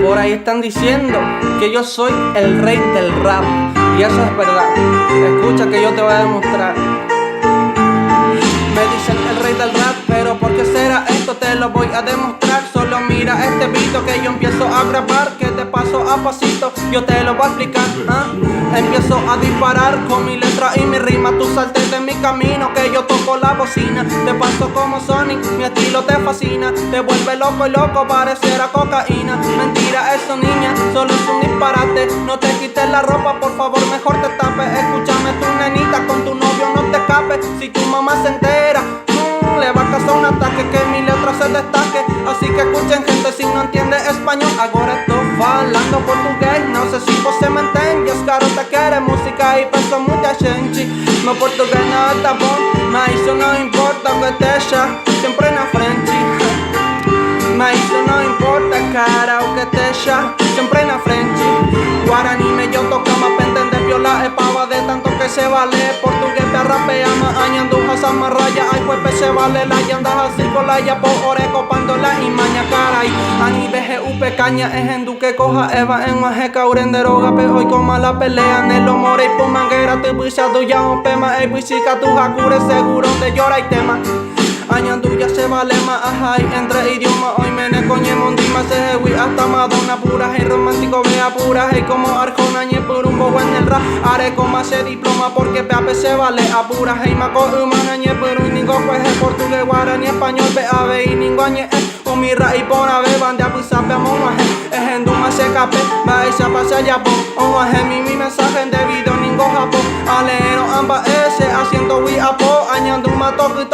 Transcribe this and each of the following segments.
Por ahí están diciendo que yo soy el rey del rap, y eso es verdad. Escucha que yo te voy a demostrar. Me dicen el rey del rap, pero ¿por qué será esto? Te lo voy a demostrar. Solo mira este beat que yo empiezo a grabar, que te paso a pasito, yo te lo voy a explicar. Empiezo a disparar con mi letra y mi rima. Tú saltes de mi camino, que yo toco la bocina. Te paso como Sonic, mi estilo te fascina. Te vuelve loco y loco, pareciera cocaína. Mentira eso, niña, solo es un disparate. No te quites la ropa, por favor, mejor te tapes. Escúchame tu nenita, con tu novio no te escapes. Si tu mamá se entera, le va a causar un ataque, que mi letra se destaque. Así que escuchen, gente, si no entiende español, agora estou falando português. Não sei se você me entende. Os caras querem música e pensam muita gente. Meu português não tá bom, mas isso não importa, o que deixa sempre na frente. Mas isso não importa, cara, o que deixa sempre na frente. Guarani me yo tocamos para entender viola es pava de tanto que se vale. Portugués te rapeamos, añanduja samarraya. Ay juepe se vale la yandas así con la ya por oreco pandola y maña caray. Ani veje upe caña es en duque coja eva en majeca urenderoga pe hoy coma la pelea en el more y por manguera te pisa tu ya un pema y pisica tu jacure seguro te llora y tema. Añanduya se vale más, ajay, entre idiomas hoy mene coñe mondima se jewi hasta Madonna pura y romántico vea pura y como Arjona ñe por un bobo en el rap are como ese diploma porque PAP se vale apura y maco humana ñe por un ningo pues el portugués guarani español ve y ningo ñe con mi ra y por ave van de apisape momaje es en duma se cape va esa pasa ya po omaje mi mensaje en debido ningo japón alero amba ese asiento wi apo añanduma toque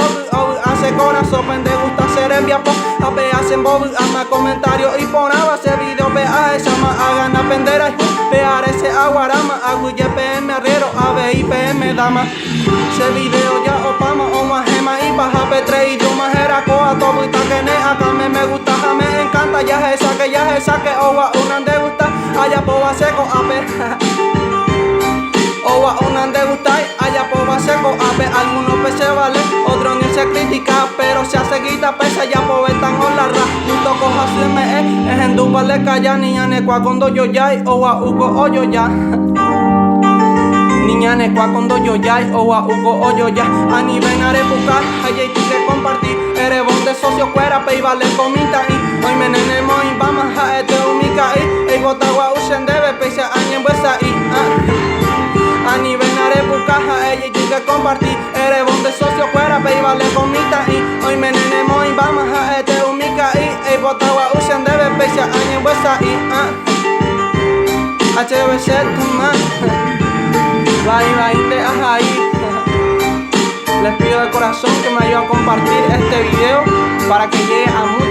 hace corazón pende gusta ser envia po ape hacen bob ama comentarios y ponaba ese video vea esa ma hagan aprender a pear ese aguarama aguille PM arriero ave y PM dama ese video ya opama o más gema y baja P3 idiomas era coa todo y taquene acá me gusta me encanta ya se saque owa unan de gusta allá po va seco ape owa unan de gusta allá po va seco ape algunos peces vale otros ni se critica pero se hace guita pesa ya po están con la ra justo coja me es en dupa le calla niña necua cuando yo ya owa ugo oyo ya niña necua cuando yo ya owa ugo oyo ya ani ven a repucar hay que compartir eres bon de socio cuera pe y vale comita y hoy me nenemo y vamos a este umica y el botagua usen debe pese año en vuesa y ani ven a repucar hay que compartir eres bon de socio cuera pe y vale comita y hoy me nenemo y vamos a este umica y el botagua usen debe pese año en vuesa y HBC toma bye te ahí. Les pido de corazón que me ayuden a compartir este video para que llegue a muchos.